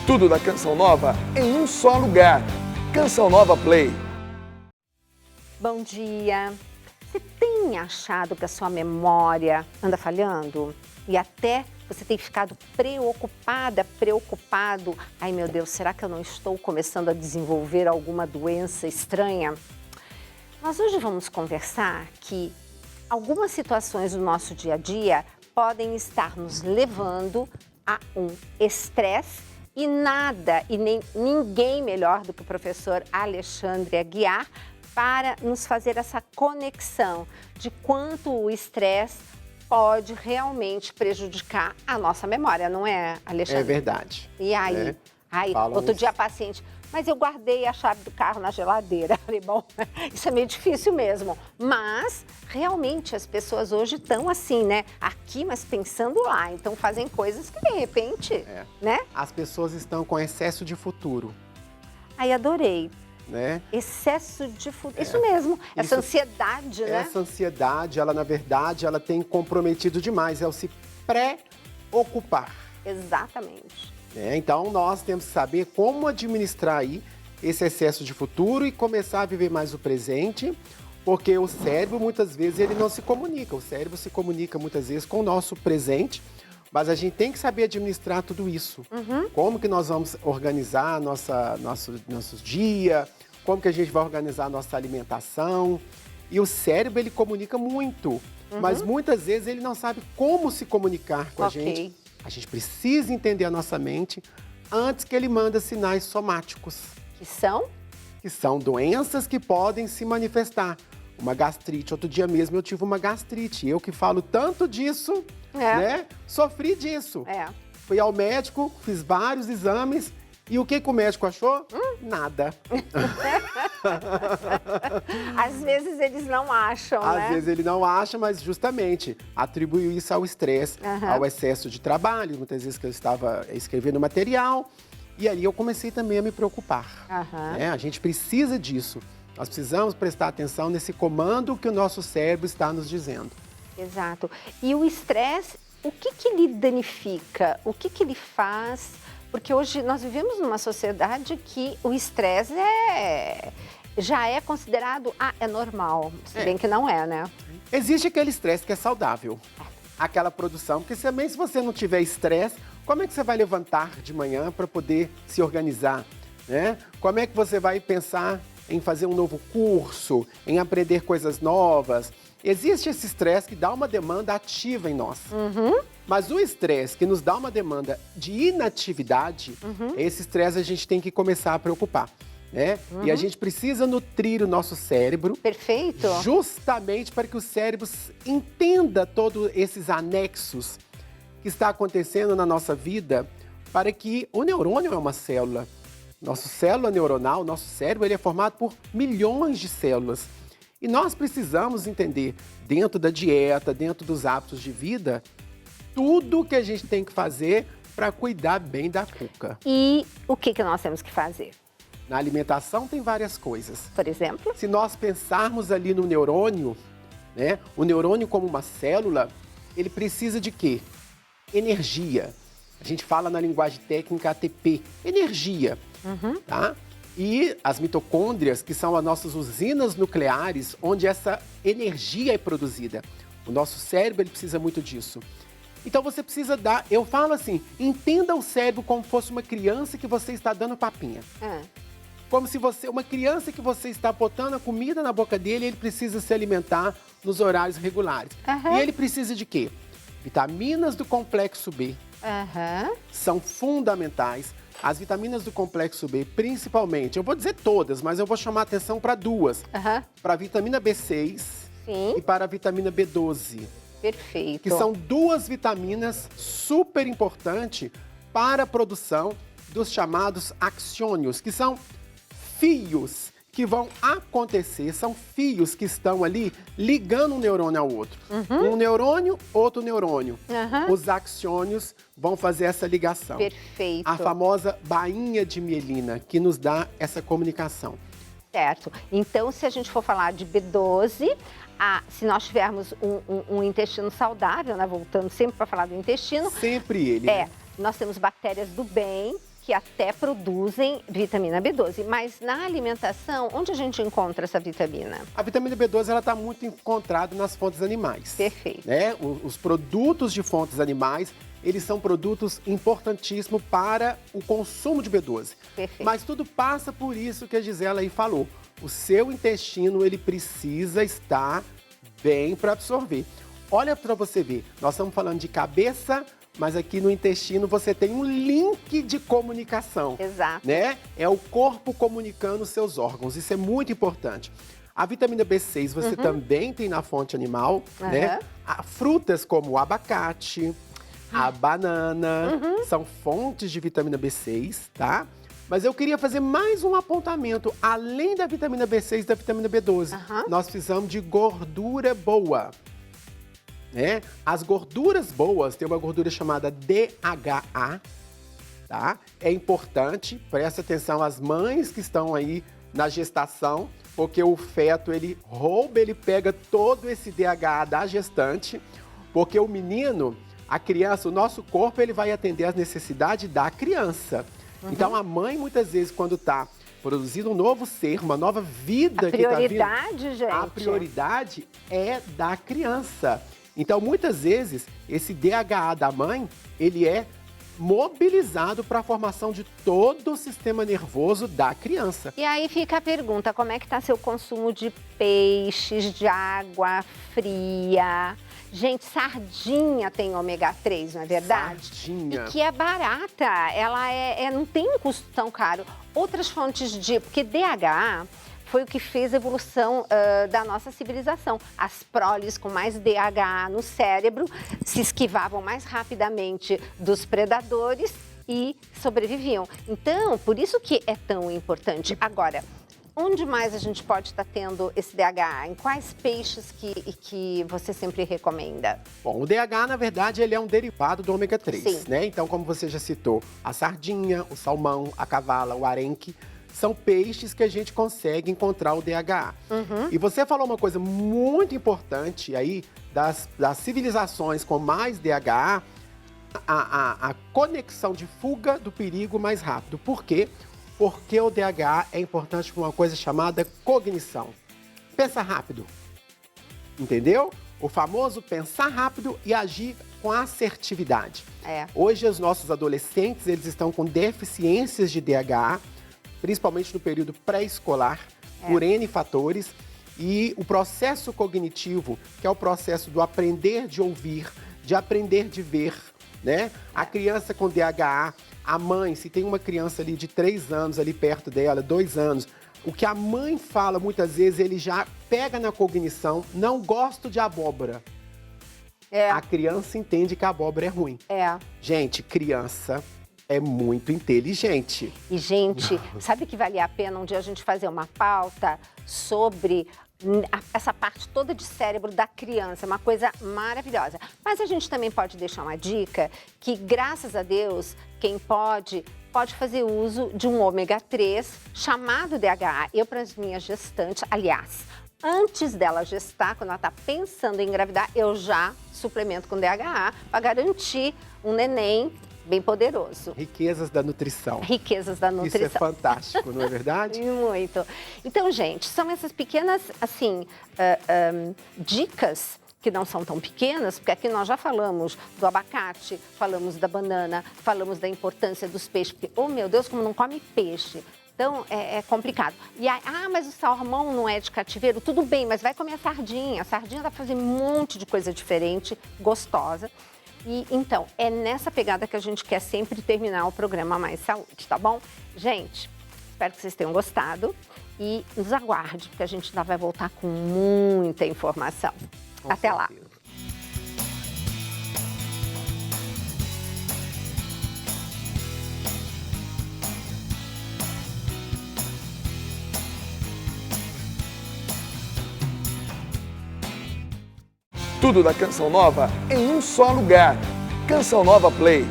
Tudo da Canção Nova em um só lugar. Canção Nova Play. Bom dia. Você tem achado que a sua memória anda falhando? E até você tem ficado preocupado. Ai, meu Deus, será que eu não estou começando a desenvolver alguma doença estranha? Nós hoje vamos conversar que algumas situações do nosso dia a dia podem estar nos levando a um estresse e nada e nem ninguém melhor do que o professor Alexandre Aguiar para nos fazer essa conexão de quanto o estresse pode realmente prejudicar a nossa memória, não é, Alexandre? É verdade. E aí? Aí, outro dia a paciente, mas eu guardei a chave do carro na geladeira. Falei, bom, isso é meio difícil mesmo. Mas, realmente, as pessoas hoje estão assim, né? Aqui, mas pensando lá. Então, fazem coisas que, de repente, né? As pessoas estão com excesso de futuro. Ai, adorei. Né? Excesso de futuro. Isso mesmo, essa ansiedade, né? Essa ansiedade, ela, na verdade, ela tem comprometido demais. É o se preocupar. Exatamente. Então, nós temos que saber como administrar aí esse excesso de futuro e começar a viver mais o presente, porque o cérebro, muitas vezes, ele não se comunica. O cérebro se comunica, muitas vezes, com o nosso presente, mas a gente tem que saber administrar tudo isso. Como que nós vamos organizar nosso dia, como que a gente vai organizar a nossa alimentação. E o cérebro, ele comunica muito, mas muitas vezes ele não sabe como se comunicar com a gente. A gente precisa entender a nossa mente antes que ele manda sinais somáticos. Que são? Que são doenças que podem se manifestar. Uma gastrite. Outro dia mesmo eu tive uma gastrite. Eu que falo tanto disso, né? Sofri disso. Fui ao médico, fiz vários exames. E o que o médico achou? Nada. Às vezes eles não acham, né? Às vezes ele não acha, mas justamente atribuiu isso ao estresse, ao excesso de trabalho. Muitas vezes que eu estava escrevendo material. E aí eu comecei também a me preocupar. A gente precisa disso. Nós precisamos prestar atenção nesse comando que o nosso cérebro está nos dizendo. Exato. E o estresse, o que ele danifica? O que ele faz? Porque hoje nós vivemos numa sociedade que o estresse já é considerado, é normal, se bem que não é, né? Existe aquele estresse que é saudável, aquela produção, porque também se você não tiver estresse, como é que você vai levantar de manhã para poder se organizar, né? Como é que você vai pensar em fazer um novo curso, em aprender coisas novas? Existe esse estresse que dá uma demanda ativa em nós. Mas o estresse que nos dá uma demanda de inatividade, esse estresse a gente tem que começar a preocupar, né? E a gente precisa nutrir o nosso cérebro. Perfeito. Justamente para que o cérebro entenda todos esses anexos que está acontecendo na nossa vida, para que o neurônio é uma célula. Nossa célula neuronal, nosso cérebro, ele é formado por milhões de células. E nós precisamos entender, dentro da dieta, dentro dos hábitos de vida, tudo que a gente tem que fazer para cuidar bem da cuca. E o que nós temos que fazer? Na alimentação tem várias coisas. Por exemplo? Se nós pensarmos ali no neurônio, né? O neurônio como uma célula, ele precisa de quê? Energia. A gente fala na linguagem técnica ATP, energia, tá? E as mitocôndrias, que são as nossas usinas nucleares, onde essa energia é produzida. O nosso cérebro, ele precisa muito disso. Então você precisa dar, eu falo assim, entenda o cérebro como fosse uma criança que você está dando papinha. Como se uma criança que você está botando a comida na boca dele, ele precisa se alimentar nos horários regulares. E ele precisa de quê? Vitaminas do complexo B são fundamentais. As vitaminas do complexo B, principalmente, eu vou dizer todas, mas eu vou chamar atenção para duas. Para a vitamina B6 e para a vitamina B12. Perfeito. Que são duas vitaminas super importantes para a produção dos chamados axônios, que são fios que vão acontecer, são fios que estão ali ligando um neurônio ao outro. Um neurônio, outro neurônio. Os axônios vão fazer essa ligação. Perfeito. A famosa bainha de mielina, que nos dá essa comunicação. Certo. Então, se a gente for falar de B12, se nós tivermos um intestino saudável, né? Voltando sempre para falar do intestino. Sempre ele. Nós temos bactérias do bem, que até produzem vitamina B12. Mas na alimentação, onde a gente encontra essa vitamina? A vitamina B12 ela está muito encontrada nas fontes animais. Perfeito. Né? Os produtos de fontes animais, eles são produtos importantíssimos para o consumo de B12. Perfeito. Mas tudo passa por isso que a Gisela aí falou. O seu intestino, ele precisa estar bem para absorver. Olha para você ver, nós estamos falando de cabeça, mas aqui no intestino você tem um link de comunicação. Exato. Né? É o corpo comunicando os seus órgãos, isso é muito importante. A vitamina B6 você também tem na fonte animal, né? Frutas como o abacate, a banana, são fontes de vitamina B6, tá? Mas eu queria fazer mais um apontamento. Além da vitamina B6 e da vitamina B12, nós precisamos de gordura boa. Né? As gorduras boas, tem uma gordura chamada DHA, tá? É importante, presta atenção às mães que estão aí na gestação, porque o feto, ele rouba, ele pega todo esse DHA da gestante, porque o menino, a criança, o nosso corpo, ele vai atender às necessidades da criança. Então, a mãe, muitas vezes, quando está produzindo um novo ser, uma nova vida que está vindo... A prioridade, gente. A prioridade é da criança. Então, muitas vezes, esse DHA da mãe, ele é mobilizado para a formação de todo o sistema nervoso da criança. E aí fica a pergunta, como é que está seu consumo de peixes, de água fria? Gente, sardinha tem ômega 3, não é verdade? Sardinha. E que é barata, ela não tem um custo tão caro. Outras fontes porque DHA foi o que fez a evolução da nossa civilização. As proles com mais DHA no cérebro se esquivavam mais rapidamente dos predadores e sobreviviam. Então, por isso que é tão importante. Agora, onde mais a gente pode estar tendo esse DHA? Em quais peixes que você sempre recomenda? Bom, o DHA, na verdade, ele é um derivado do ômega 3, Sim. né? Então, como você já citou, a sardinha, o salmão, a cavala, o arenque, são peixes que a gente consegue encontrar o DHA. E você falou uma coisa muito importante aí, das civilizações com mais DHA, a conexão de fuga do perigo mais rápido. Por quê? Porque o DHA é importante para uma coisa chamada cognição. Pensa rápido, entendeu? O famoso pensar rápido e agir com assertividade. Hoje, os nossos adolescentes, eles estão com deficiências de DHA, principalmente no período pré-escolar, por N fatores. E o processo cognitivo, que é o processo do aprender de ouvir, de aprender de ver, né? A criança com DHA, a mãe, se tem uma criança ali de 3 anos ali perto dela, 2 anos, o que a mãe fala muitas vezes, ele já pega na cognição, não gosto de abóbora. A criança entende que a abóbora é ruim. Gente, criança é muito inteligente. E, gente, sabe que valia a pena um dia a gente fazer uma pauta sobre essa parte toda de cérebro da criança, uma coisa maravilhosa. Mas a gente também pode deixar uma dica que, graças a Deus, quem pode fazer uso de um ômega 3 chamado DHA. Eu, para as minhas gestantes, aliás, antes dela gestar, quando ela está pensando em engravidar, eu já suplemento com DHA para garantir um neném bem poderoso. Riquezas da nutrição. Riquezas da nutrição. Isso é fantástico, não é verdade? Muito. Então, gente, são essas pequenas, assim, dicas que não são tão pequenas, porque aqui nós já falamos do abacate, falamos da banana, falamos da importância dos peixes, porque, oh meu Deus, como não come peixe. Então, é complicado. E aí, mas o salmão não é de cativeiro? Tudo bem, mas vai comer a sardinha. A sardinha dá pra fazer um monte de coisa diferente, gostosa. E, então, é nessa pegada que a gente quer sempre terminar o programa Mais Saúde, tá bom? Gente, espero que vocês tenham gostado e nos aguarde, porque a gente ainda vai voltar com muita informação. Até lá! Tudo da Canção Nova em um só lugar. Canção Nova Play.